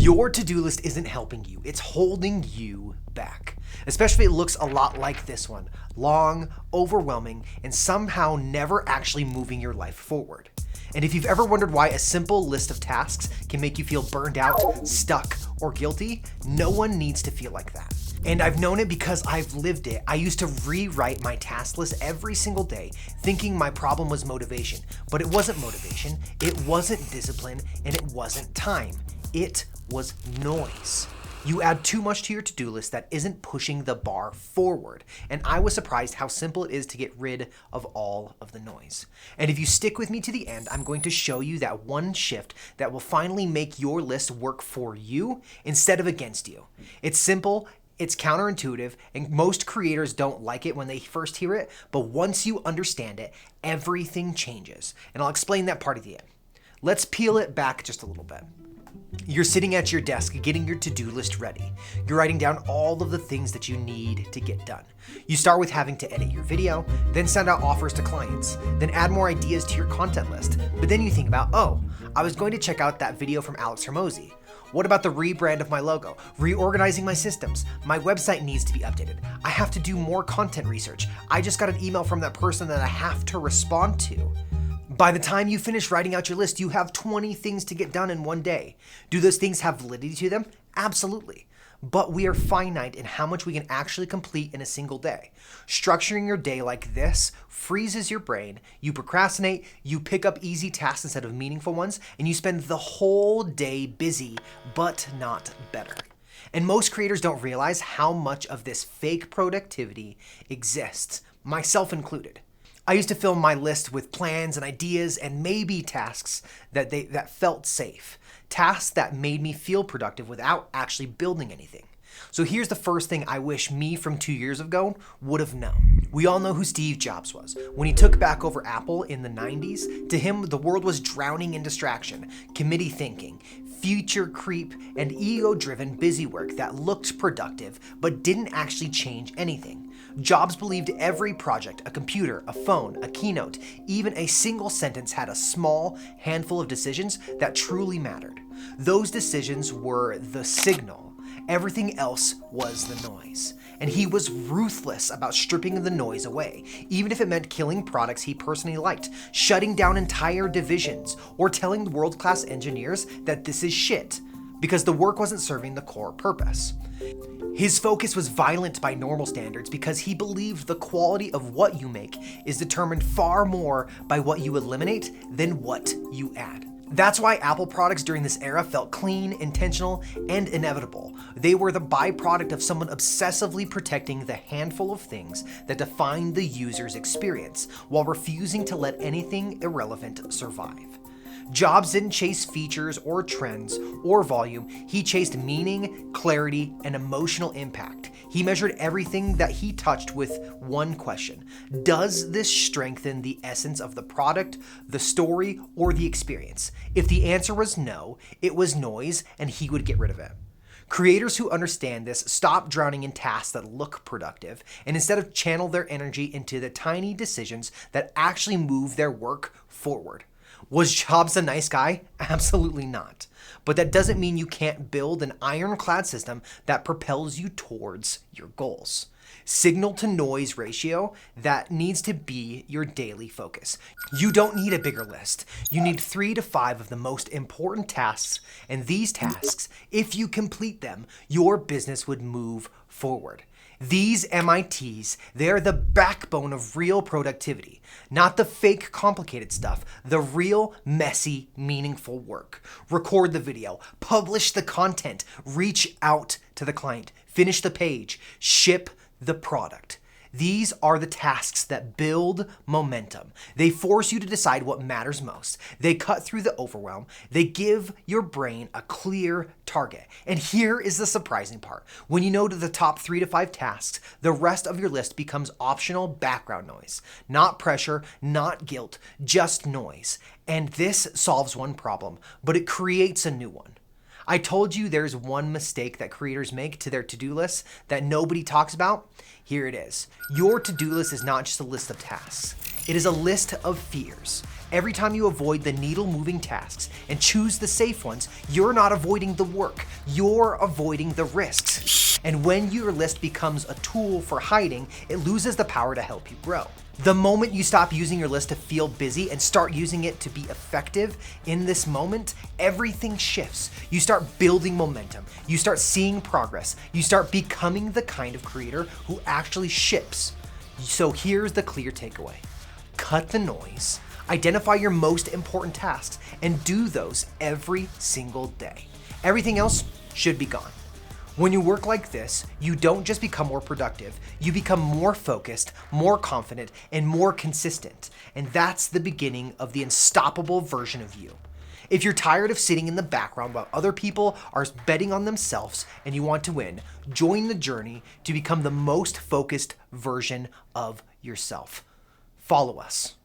Your to-do list isn't helping you, it's holding you back. Especially if it looks a lot like this one. Long, overwhelming, and somehow never actually moving your life forward. And if you've ever wondered why a simple list of tasks can make you feel burned out, stuck, or guilty, no one needs to feel like that. And I've known it because I've lived it. I used to rewrite my task list every single day, thinking my problem was motivation. But it wasn't motivation, it wasn't discipline, and it wasn't time. It was noise. You add too much to your to-do list that isn't pushing the bar forward. And I was surprised how simple it is to get rid of all of the noise. And if you stick with me to the end, I'm going to show you that one shift that will finally make your list work for you instead of against you. It's simple, it's counterintuitive, and most creators don't like it when they first hear it, but once you understand it, everything changes. And I'll explain that part at the end. Let's peel it back just a little bit. You're sitting at your desk getting your to-do list ready. You're writing down all of the things that you need to get done. You start with having to edit your video, then send out offers to clients, then add more ideas to your content list. But then you think about, oh, I was going to check out that video from Alex Hormozi. What about the rebrand of my logo? Reorganizing my systems. My website needs to be updated. I have to do more content research. I just got an email from that person that I have to respond to. By the time you finish writing out your list, you have 20 things to get done in one day. Do those things have validity to them? Absolutely. But we are finite in how much we can actually complete in a single day. Structuring your day like this freezes your brain, you procrastinate, you pick up easy tasks instead of meaningful ones, and you spend the whole day busy, but not better. And most creators don't realize how much of this fake productivity exists, myself included. I used to fill my list with plans and ideas and maybe tasks that felt safe. Tasks that made me feel productive without actually building anything. So here's the first thing I wish me from 2 years ago would have known. We all know who Steve Jobs was. When he took back over Apple in the 90s, to him the world was drowning in distraction, committee thinking, future creep, and ego-driven busy work that looked productive but didn't actually change anything. Jobs believed every project, a computer, a phone, a keynote, even a single sentence had a small handful of decisions that truly mattered. Those decisions were the signal. Everything else was the noise. And he was ruthless about stripping the noise away, even if it meant killing products he personally liked, shutting down entire divisions, or telling world-class engineers that this is shit, because the work wasn't serving the core purpose. His focus was violent by normal standards because he believed the quality of what you make is determined far more by what you eliminate than what you add. That's why Apple products during this era felt clean, intentional, and inevitable. They were the byproduct of someone obsessively protecting the handful of things that define the user's experience, while refusing to let anything irrelevant survive. Jobs didn't chase features or trends or volume, he chased meaning, clarity, and emotional impact. He measured everything that he touched with one question: does this strengthen the essence of the product, the story, or the experience? If the answer was no, it was noise and he would get rid of it. Creators who understand this stop drowning in tasks that look productive and instead channel their energy into the tiny decisions that actually move their work forward. Was Jobs a nice guy? Absolutely not. But that doesn't mean you can't build an ironclad system that propels you towards your goals. Signal to noise ratio, that needs to be your daily focus. You don't need a bigger list. You need 3 to 5 of the most important tasks, and these tasks, if you complete them, your business would move forward. These MITs, they're the backbone of real productivity, not the fake complicated stuff, the real messy, meaningful work. Record the video, publish the content, reach out to the client, finish the page, ship the product. These are the tasks that build momentum. They force you to decide what matters most. They cut through the overwhelm. They give your brain a clear target. And here is the surprising part. When you know to the top 3 to 5 tasks, the rest of your list becomes optional background noise. Not pressure, not guilt, just noise. And this solves one problem, but it creates a new one. I told you there's one mistake that creators make to their to-do lists that nobody talks about. Here it is. Your to-do list is not just a list of tasks. It is a list of fears. Every time you avoid the needle-moving tasks and choose the safe ones, you're not avoiding the work, you're avoiding the risks. And when your list becomes a tool for hiding, it loses the power to help you grow. The moment you stop using your list to feel busy and start using it to be effective in this moment, everything shifts. You start building momentum. You start seeing progress. You start becoming the kind of creator who actually ships. So here's the clear takeaway. Cut the noise, identify your most important tasks, and do those every single day. Everything else should be gone. When you work like this, you don't just become more productive, you become more focused, more confident, and more consistent. And that's the beginning of the unstoppable version of you. If you're tired of sitting in the background while other people are betting on themselves and you want to win, join the journey to become the most focused version of yourself. Follow us.